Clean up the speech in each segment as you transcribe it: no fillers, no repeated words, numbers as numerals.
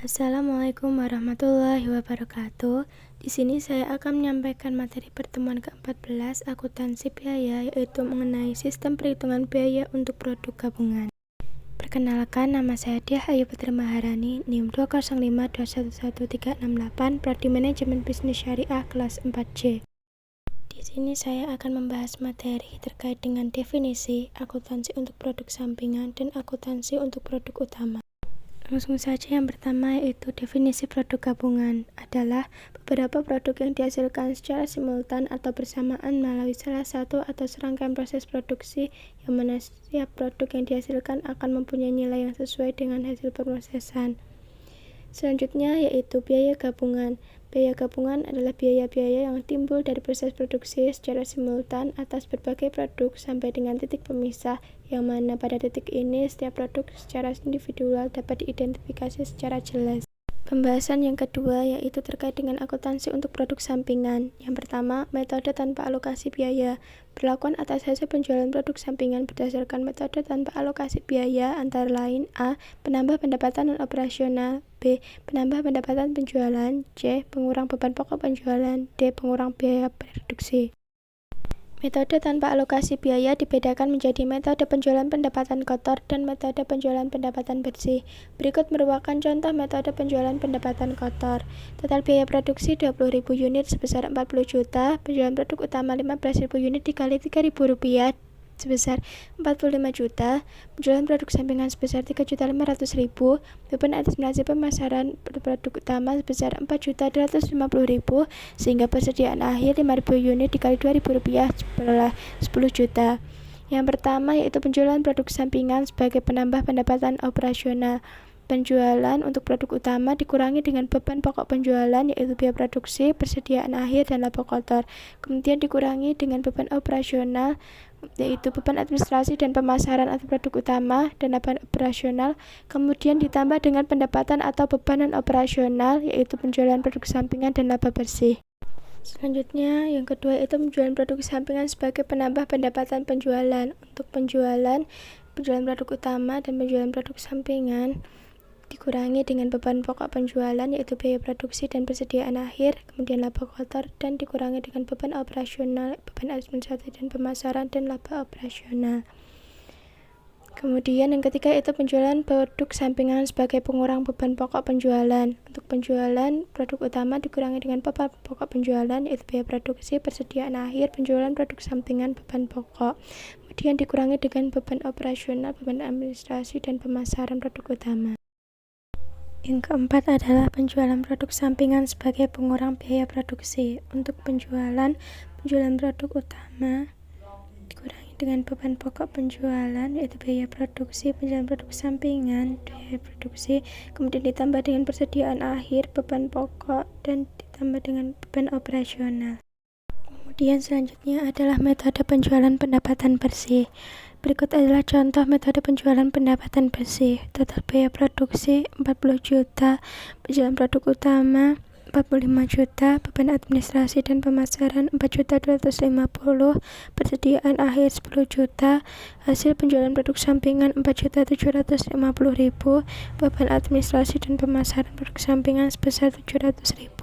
Assalamualaikum warahmatullahi wabarakatuh. Di sini saya akan menyampaikan materi pertemuan ke-14 akuntansi biaya, yaitu mengenai sistem perhitungan biaya untuk produk gabungan. Perkenalkan, nama saya Diah Ayu Putri Maharani, NIM 205211368, Prodi Manajemen Bisnis Syariah kelas 4C. Di sini saya akan membahas materi terkait dengan definisi akuntansi untuk produk sampingan dan akuntansi untuk produk utama. Langsung saja, yang pertama yaitu definisi produk gabungan adalah beberapa produk yang dihasilkan secara simultan atau bersamaan melalui salah satu atau serangkaian proses produksi, yang mana setiap produk yang dihasilkan akan mempunyai nilai yang sesuai dengan hasil pemrosesan. Selanjutnya yaitu biaya gabungan. Biaya gabungan adalah biaya-biaya yang timbul dari proses produksi secara simultan atas berbagai produk sampai dengan titik pemisah, yang mana pada titik ini setiap produk secara individual dapat diidentifikasi secara jelas. Pembahasan yang kedua yaitu terkait dengan akuntansi untuk produk sampingan. Yang pertama, metode tanpa alokasi biaya. Perlakuan atas hasil penjualan produk sampingan berdasarkan metode tanpa alokasi biaya antara lain: A. Penambah pendapatan non-operasional, B. Penambah pendapatan penjualan, C. Pengurang beban pokok penjualan, D. Pengurang biaya produksi. Metode tanpa alokasi biaya dibedakan menjadi metode penjualan pendapatan kotor dan metode penjualan pendapatan bersih. Berikut merupakan contoh metode penjualan pendapatan kotor. Total biaya produksi 20.000 unit sebesar 40 juta, penjualan produk utama 15.000 unit dikali Rp3.000 sebesar 45 juta, penjualan produk sampingan sebesar 3.500.000, beban administrasi pemasaran produk utama sebesar 4.250.000, sehingga persediaan akhir 5.000 unit dikali Rp2.000 setelah 10 juta. Yang pertama yaitu penjualan produk sampingan sebagai penambah pendapatan operasional. Penjualan untuk produk utama dikurangi dengan beban pokok penjualan, yaitu biaya produksi, persediaan akhir, dan laba kotor. Kemudian dikurangi dengan beban operasional, yaitu beban administrasi dan pemasaran atau produk utama dan laba operasional. Kemudian ditambah dengan pendapatan atau beban non operasional, yaitu penjualan produk sampingan dan laba bersih. Selanjutnya, yang kedua itu penjualan produk sampingan sebagai penambah pendapatan penjualan. Untuk penjualan produk utama dan penjualan produk sampingan dikurangi dengan beban pokok penjualan, yaitu biaya produksi dan persediaan akhir, kemudian laba kotor, dan dikurangi dengan beban operasional, beban administrasi dan pemasaran, dan laba operasional. Kemudian yang ketiga itu penjualan produk sampingan sebagai pengurang beban pokok penjualan. Untuk penjualan produk utama dikurangi dengan beban pokok penjualan, yaitu biaya produksi, persediaan akhir, penjualan produk sampingan, beban pokok. Kemudian dikurangi dengan beban operasional, beban administrasi, dan pemasaran produk utama. Yang keempat adalah penjualan produk sampingan sebagai pengurang biaya produksi. Untuk penjualan produk utama dikurangi dengan beban pokok penjualan, yaitu biaya produksi, penjualan produk sampingan, biaya produksi, kemudian ditambah dengan persediaan akhir, beban pokok, dan ditambah dengan beban operasional. Kemudian selanjutnya adalah metode penjualan pendapatan bersih. Berikut adalah contoh metode penjualan pendapatan bersih. Total biaya produksi 40 juta, penjualan produk utama 45 juta, beban administrasi dan pemasaran 4.250, persediaan akhir 10 juta, hasil penjualan produk sampingan 4.750.000, beban administrasi dan pemasaran produk sampingan sebesar 700.000,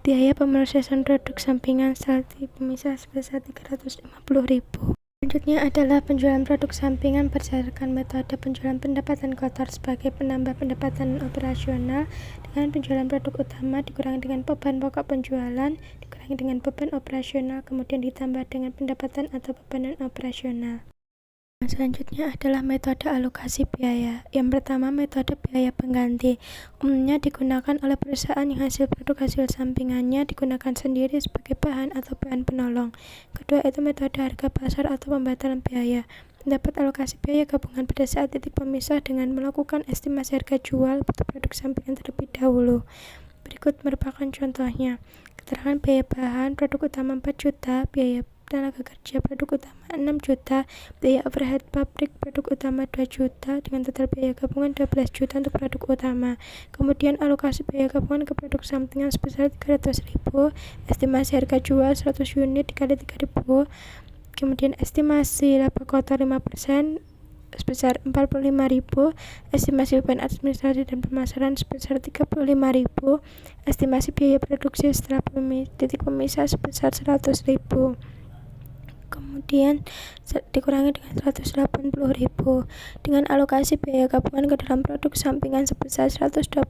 biaya pemrosesan produk sampingan setelah dipisah sebesar 350.000. Selanjutnya adalah penjualan produk sampingan berdasarkan metode penjualan pendapatan kotor sebagai penambah pendapatan operasional, dengan penjualan produk utama dikurangi dengan beban pokok penjualan, dikurangi dengan beban operasional, kemudian ditambah dengan pendapatan atau beban non operasional. Selanjutnya adalah metode alokasi biaya. Yang pertama, metode biaya pengganti. Umumnya digunakan oleh perusahaan yang hasil produk hasil sampingannya digunakan sendiri sebagai bahan atau bahan penolong. Kedua itu metode harga pasar atau pembatalan biaya. Mendapat alokasi biaya gabungan pada saat titik pemisah dengan melakukan estimasi harga jual untuk produk sampingan terlebih dahulu. Berikut merupakan contohnya. Keterangan biaya bahan produk utama 4 juta, biaya tenaga kerja produk utama 6 juta, biaya overhead pabrik produk utama 2 juta, dengan total biaya gabungan 12 juta untuk produk utama. Kemudian alokasi biaya gabungan ke produk sampingan sebesar 300.000, estimasi harga jual 100 unit dikali 3.000, kemudian estimasi laba kotor 5%, sebesar 45.000, estimasi beban administrasi dan pemasaran sebesar 35.000, estimasi biaya produksi setelah titik pemisah sebesar 100.000. Kemudian dikurangi dengan 180.000 dengan alokasi biaya gabungan ke dalam produk sampingan sebesar 120.000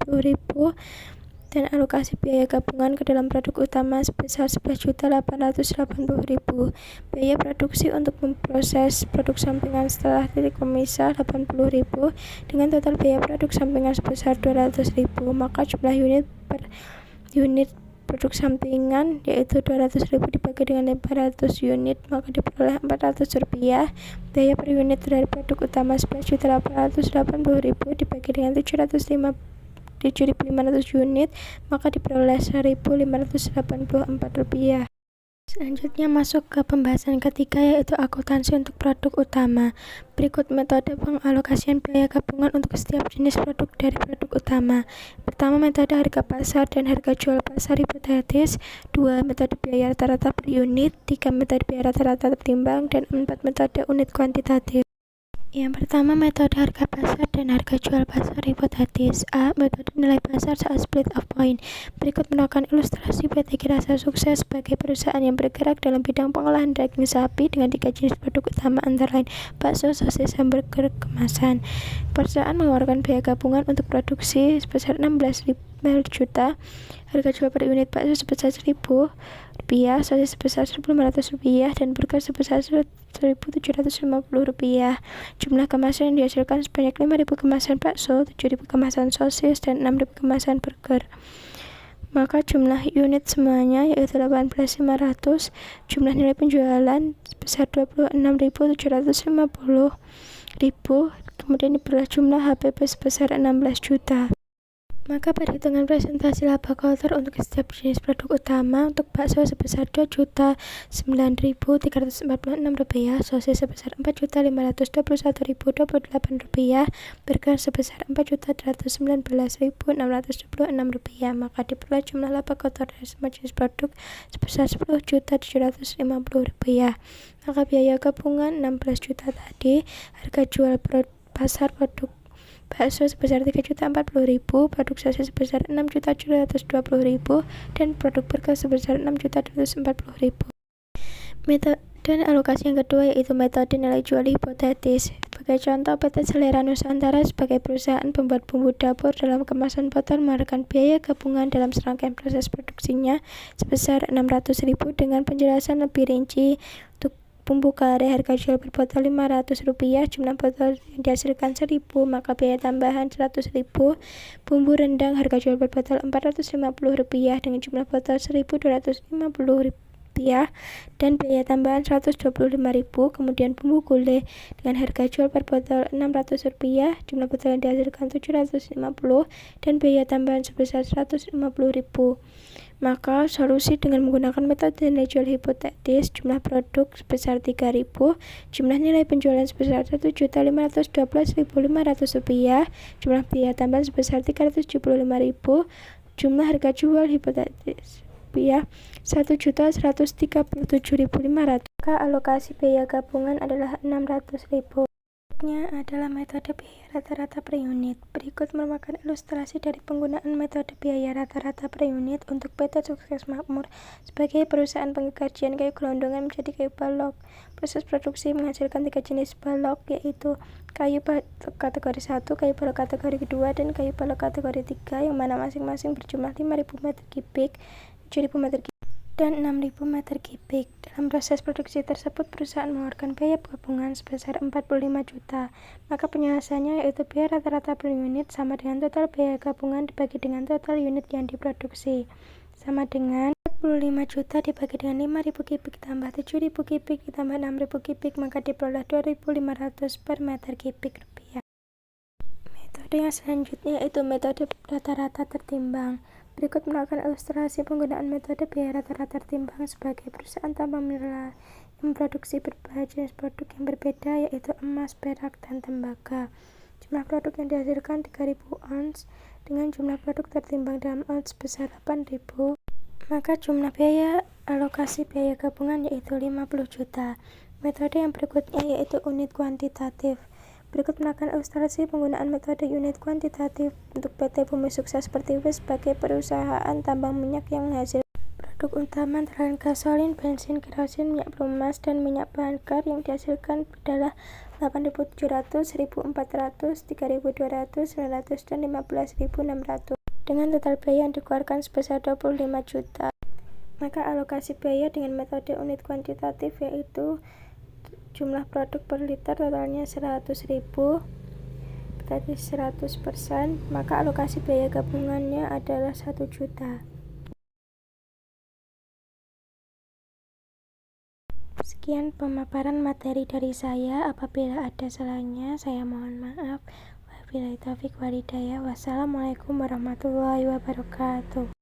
dan alokasi biaya gabungan ke dalam produk utama sebesar 11.880.000. Biaya produksi untuk memproses produk sampingan setelah titik pemisah 80.000 dengan total biaya produk sampingan sebesar 200.000, maka jumlah unit per unit produk sampingan yaitu 200.000 dibagi dengan 500 unit maka diperoleh Rp400. Biaya per unit dari produk utama 11.880.000 dibagi dengan 7.500 unit maka diperoleh Rp1.584. Selanjutnya masuk ke pembahasan ketiga yaitu akuntansi untuk produk utama. Berikut metode pengalokasian biaya gabungan untuk setiap jenis produk dari produk utama. Pertama, metode harga pasar dan harga jual pasar hipotetis. 2. Metode biaya rata-rata per unit. 3. Metode biaya rata-rata tertimbang. Dan 4. Metode unit kuantitatif. Yang pertama, metode harga pasar dan harga jual pasar hipotetis. A. Metode nilai pasar saat split off point. Berikut merupakan ilustrasi PT Kirasa Sukses sebagai perusahaan yang bergerak dalam bidang pengolahan daging sapi dengan 3 jenis produk utama antara lain bakso, sosis, hamburger, kemasan. Perusahaan mengeluarkan biaya gabungan untuk produksi sebesar 16 juta, harga jual per unit bakso sebesar Rp1.000, sosis sebesar Rp1.500, dan burger sebesar Rp1.750. Jumlah kemasan yang dihasilkan sebanyak 5.000 kemasan bakso, 7.000 kemasan sosis, dan 6.000 kemasan burger. Maka jumlah unit semuanya yaitu 18.500. Jumlah nilai penjualan sebesar Rp27.750.000. Kemudian diperoleh jumlah HPP sebesar 16 juta. Maka perhitungan presentasi laba kotor untuk setiap jenis produk utama. Untuk bakso sebesar Rp2.009.346, sosis sebesar Rp4.521.028, burger sebesar Rp4.319.626, maka diperoleh jumlah laba kotor dari semua jenis produk sebesar Rp10.750.000. Maka biaya gabungan 16 juta tadi, harga jual pasar produk bakso sebesar Rp3.040.000, produk sosis sebesar Rp6.720.000, dan produk burger sebesar Rp6.240.000. Metode alokasi yang kedua yaitu metode nilai jual hipotetis. Sebagai contoh, PT Selera Nusantara sebagai perusahaan pembuat bumbu dapur dalam kemasan botol mengeluarkan biaya gabungan dalam serangkaian proses produksinya sebesar Rp600.000 dengan penjelasan lebih rinci. Untuk bumbu kare harga jual per botol Rp500, jumlah botol yang dihasilkan 1.000, maka biaya tambahan Rp100.000. Bumbu rendang harga jual per botol Rp450 dengan jumlah botol 1.250 dan biaya tambahan Rp125.000. Kemudian bumbu gulai dengan harga jual per botol Rp600, jumlah botol yang dihasilkan 750 dan biaya tambahan sebesar Rp150.000. Maka solusi dengan menggunakan metode nilai jual hipotetis, jumlah produk sebesar Rp3.000, jumlah nilai penjualan sebesar Rp1.512.500, jumlah biaya tambahan sebesar Rp375.000, jumlah harga jual hipotetis Rp1.137.500. Maka alokasi biaya gabungan adalah Rp600.000. Adalah metode biaya rata-rata per unit. Berikut merupakan ilustrasi dari penggunaan metode biaya rata-rata per unit untuk PT Sukses Makmur sebagai perusahaan penggerjian kayu gelondongan menjadi kayu balok. Proses produksi menghasilkan 3 jenis balok yaitu kayu balok kategori 1, kayu balok kategori kedua, dan kayu balok kategori 3 yang mana masing-masing berjumlah 5.000 meter kubik, 7.000 meter kubik, dan 6.000 meter kubik. Dalam proses produksi tersebut, perusahaan mengeluarkan biaya gabungan sebesar 45 juta. Maka penyelesaiannya yaitu biaya rata-rata per unit sama dengan total biaya gabungan dibagi dengan total unit yang diproduksi, sama dengan 45 juta dibagi dengan 5.000 kubik tambah 7.000 kubik ditambah 6.000 kubik, maka diperoleh 2.500 per meter kubik rupiah. Metode yang selanjutnya yaitu metode rata-rata tertimbang. Berikut merupakan ilustrasi penggunaan metode biaya rata-rata tertimbang sebagai perusahaan tambang mineral yang memproduksi berbagai jenis produk yang berbeda yaitu emas, perak, dan tembaga. Jumlah produk yang dihasilkan 3.000 ons dengan jumlah produk tertimbang dalam ons sebesar 8.000. Maka jumlah biaya alokasi biaya gabungan yaitu 50 juta. Metode yang berikutnya yaitu unit kuantitatif. Berikut melakukan ilustrasi penggunaan metode unit kuantitatif untuk PT Bumi Sukses Pertiwi sebagai perusahaan tambang minyak yang menghasilkan produk utama antara lain gasolin, bensin, kerosin, minyak pelumas, dan minyak bakar yang dihasilkan adalah 8.700, 1.400, 3.200, 900, dan 15.600 dengan total biaya yang dikeluarkan sebesar 25 juta. Maka alokasi biaya dengan metode unit kuantitatif yaitu jumlah produk per liter totalnya 100.000 berarti 100%, maka alokasi biaya gabungannya adalah 1 juta. Sekian pemaparan materi dari saya. Apabila ada salahnya, saya mohon maaf. Wabillahi taufiq walhidayah. Wassalamualaikum warahmatullahi wabarakatuh.